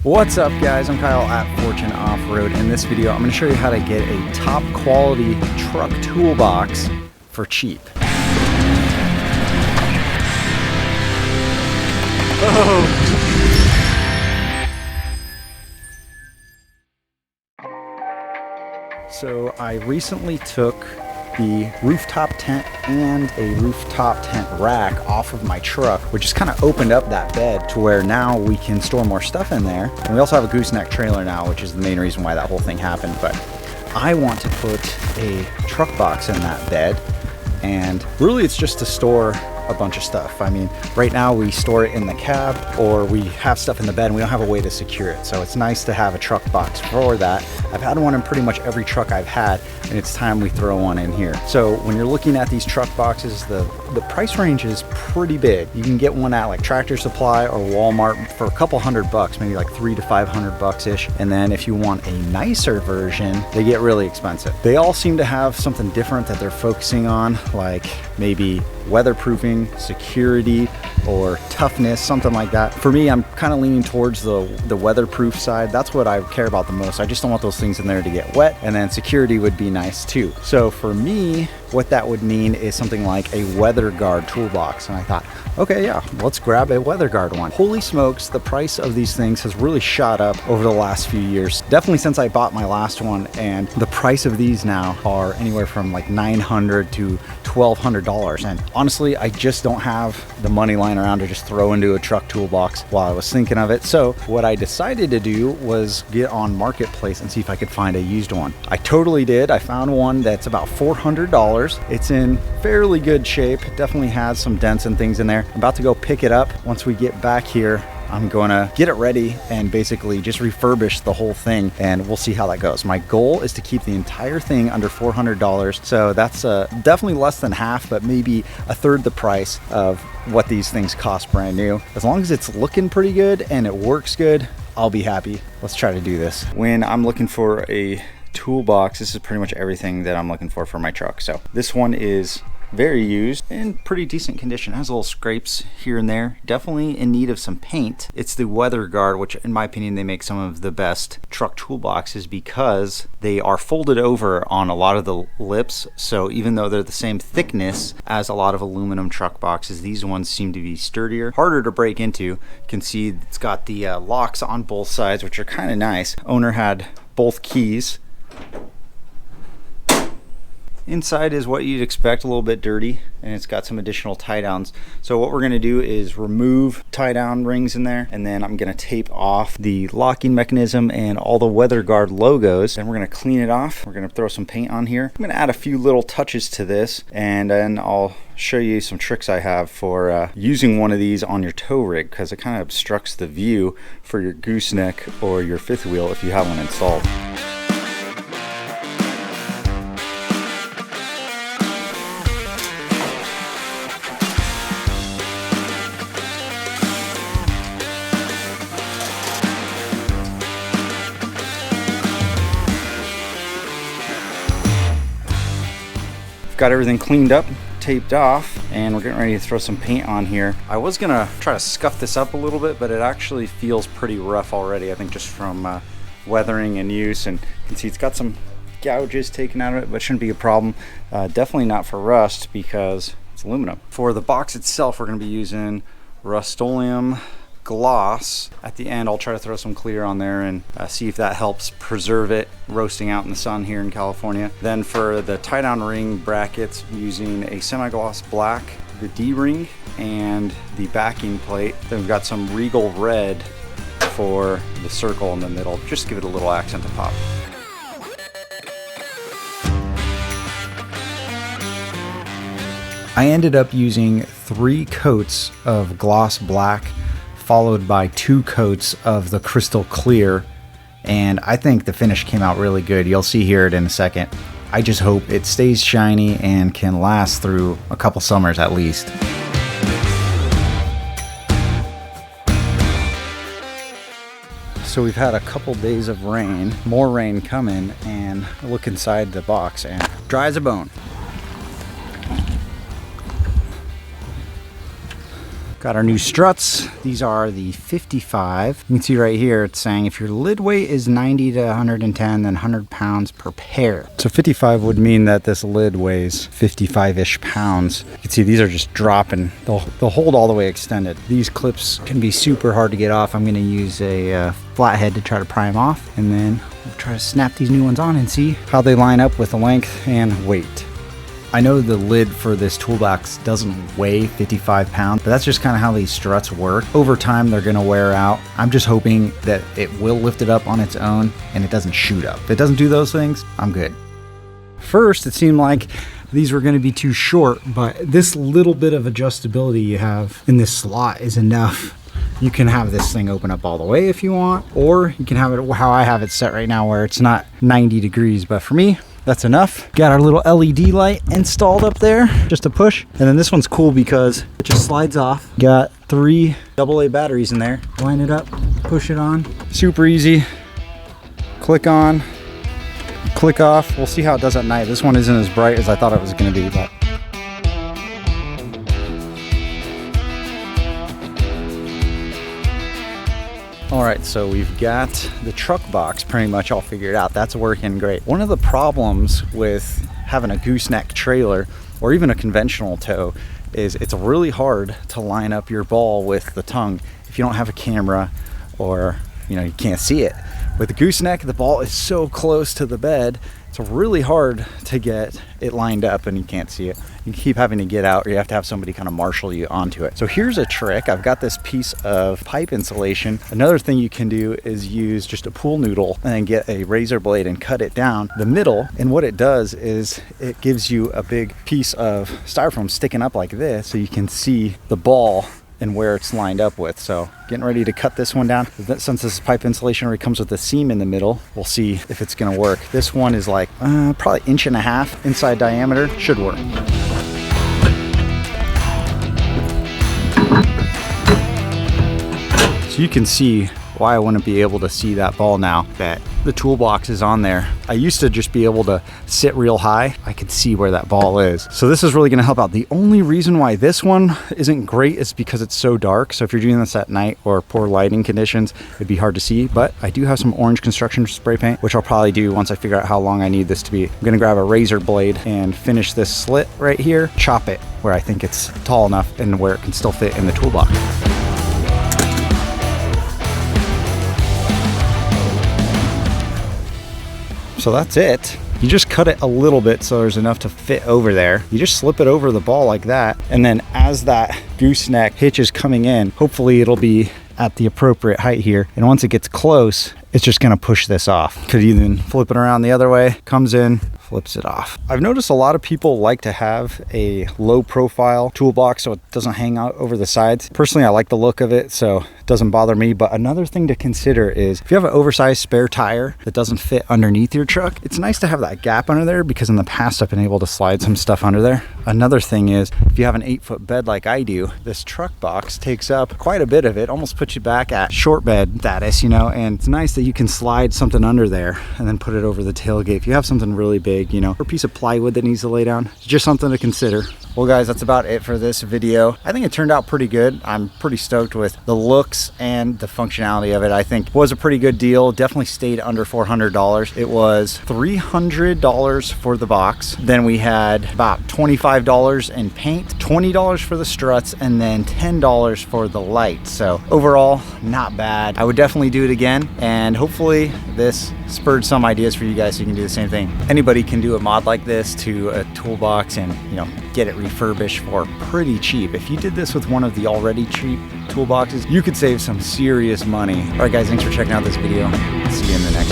What's up guys, I'm Kyle at Fortune Off-Road. In this video I'm going to show you how to get a top quality truck toolbox for cheap. So I recently took the rooftop tent and a rooftop tent rack off of my truck, which just kind of opened up that bed to where now we can store more stuff in there. And we also have a gooseneck trailer now, which is the main reason why that whole thing happened. But I want to put a truck box in that bed, and really it's just to store a bunch of stuff. I mean, right now we store it in the cab, or we have stuff in the bed and we don't have a way to secure it. So it's nice to have a truck box for that. I've had one in pretty much every truck I've had, and it's time we throw one in here. So when you're looking at these truck boxes, the price range is pretty big. You can get one at like Tractor Supply or Walmart for a couple $100, maybe like $300 to $500 ish. And then if you want a nicer version, they get really expensive. They all seem to have something different that they're focusing on, like maybe weatherproofing, security, or toughness, something like that. For me, I'm kind of leaning towards the weatherproof side. That's what I care about the most. I just don't want those things in there to get wet, and then security would be nice too. So for me, what that would mean is something like a weather guard toolbox. And I thought, okay, yeah, let's grab a weather guard one. Holy smokes, the price of these things has really shot up over the last few years. Definitely since I bought my last one, and the price of these now are anywhere from like $900 to $1,200. And honestly, I just don't have the money lying around to just throw into a truck toolbox while I was thinking of it. So what I decided to do was get on Marketplace and see if I could find a used one. I totally did. I found one that's about $400. It's in fairly good shape. It definitely has some dents and things in there. I'm about to go pick it up. Once we get back here, I'm going to get it ready and basically just refurbish the whole thing, and we'll see how that goes. My goal is to keep the entire thing under $400. So that's definitely less than half, but maybe a third the price of what these things cost brand new. As long as it's looking pretty good and it works good, I'll be happy. Let's try to do this. When I'm looking for a toolbox, this is pretty much everything that I'm looking for my truck. So this one is very used, in pretty decent condition. It has little scrapes here and there, definitely in need of some paint. It's the weather guard, which in my opinion they make some of the best truck toolboxes because they are folded over on a lot of the lips. So even though they're the same thickness as a lot of aluminum truck boxes, these ones seem to be sturdier, harder to break into. You can see it's got the locks on both sides, which are kind of nice. Owner had both keys. Inside is what you'd expect, a little bit dirty, and it's got some additional tie downs. So what we're going to do is remove tie down rings in there, and then I'm going to tape off the locking mechanism and all the weather guard logos. Then we're going to clean it off. We're going to throw some paint on here. I'm going to add a few little touches to this, and then I'll show you some tricks I have for using one of these on your tow rig, because it kind of obstructs the view for your gooseneck or your fifth wheel if you have one installed. Got everything cleaned up, taped off, and we're getting ready to throw some paint on here. I was gonna try to scuff this up a little bit, but it actually feels pretty rough already, I think, just from weathering and use. And you can see it's got some gouges taken out of it, but it shouldn't be a problem. Definitely not for rust because it's aluminum. For the box itself, we're gonna be using Rust-Oleum gloss. At the end, I'll try to throw some clear on there and see if that helps preserve it roasting out in the sun here in California. Then for the tie down ring brackets, using a semi-gloss black, the D-ring, and the backing plate. Then we've got some Regal red for the circle in the middle, just give it a little accent to pop. I ended up using 3 coats of gloss black, followed by 2 coats of the crystal clear, and I think the finish came out really good. You'll see here in a second. I just hope it stays shiny and can last through a couple summers at least. So we've had a couple days of rain, more rain coming, and I look inside the box and dry as a bone. Got our new struts. These are the 55. You can see right here it's saying if your lid weight is 90 to 110, then 100 pounds per pair. So 55 would mean that this lid weighs 55-ish pounds. You can see these are just dropping. They'll hold all the way extended. These clips can be super hard to get off. I'm going to use a flathead to try to pry them off, and then we'll try to snap these new ones on and see how they line up with the length and weight. I know the lid for this toolbox doesn't weigh 55 pounds, but that's just kind of how these struts work. Over time, they're gonna wear out. I'm just hoping that it will lift it up on its own and it doesn't shoot up. If it doesn't do those things, I'm good. First, it seemed like these were gonna be too short, but this little bit of adjustability you have in this slot is enough. You can have this thing open up all the way if you want, or you can have it how I have it set right now where it's not 90 degrees, but for me, that's enough. Got our little LED light installed up there, just a push. And then this one's cool because it just slides off. Got 3 AA batteries in there. Line it up, push it on. Super easy. Click on, click off. We'll see how it does at night. This one isn't as bright as I thought it was gonna be, but. All right, so we've got the truck box pretty much all figured out. That's working great. One of the problems with having a gooseneck trailer or even a conventional tow is it's really hard to line up your ball with the tongue if you don't have a camera or you can't see it. With the gooseneck, the ball is so close to the bed, it's really hard to get it lined up and you can't see it. You keep having to get out or you have to have somebody kind of marshal you onto it. So here's a trick. I've got this piece of pipe insulation. Another thing you can do is use just a pool noodle and then get a razor blade and cut it down the middle. And what it does is it gives you a big piece of styrofoam sticking up like this so you can see the ball and where it's lined up with. So getting ready to cut this one down. Since this pipe insulation already comes with a seam in the middle, we'll see if it's gonna work. This one is like probably 1.5 inches inside diameter. Should work. So you can see why I wouldn't be able to see that ball now that the toolbox is on there. I used to just be able to sit real high. I could see where that ball is. So this is really gonna help out. The only reason why this one isn't great is because it's so dark. So if you're doing this at night or poor lighting conditions, it'd be hard to see, but I do have some orange construction spray paint, which I'll probably do once I figure out how long I need this to be. I'm gonna grab a razor blade and finish this slit right here, chop it where I think it's tall enough and where it can still fit in the toolbox. So that's it. You just cut it a little bit so there's enough to fit over there. You just slip it over the ball like that. And then as that gooseneck hitch is coming in, hopefully it'll be at the appropriate height here. And once it gets close, it's just gonna push this off. Could even flip it around the other way, comes in, flips it off. I've noticed a lot of people like to have a low profile toolbox so it doesn't hang out over the sides. Personally, I like the look of it, so it doesn't bother me. But another thing to consider is if you have an oversized spare tire that doesn't fit underneath your truck, it's nice to have that gap under there because in the past I've been able to slide some stuff under there. Another thing is if you have an 8-foot bed like I do, this truck box takes up quite a bit of it, almost puts you back at short bed status, and it's nice that you can slide something under there and then put it over the tailgate. If you have something really big, or a piece of plywood that needs to lay down, it's just something to consider. Well guys, that's about it for this video. I think it turned out pretty good. I'm pretty stoked with the looks and the functionality of it. I think it was a pretty good deal. Definitely stayed under $400. It was $300 for the box. Then we had about $25 in paint, $20 for the struts, and then $10 for the light. So overall, not bad. I would definitely do it again, and hopefully this spurred some ideas for you guys so you can do the same thing. Anybody can do a mod like this to a toolbox and get it refurbished for pretty cheap. If you did this with one of the already cheap toolboxes, you could save some serious money. All right guys, thanks for checking out this video. See you in the next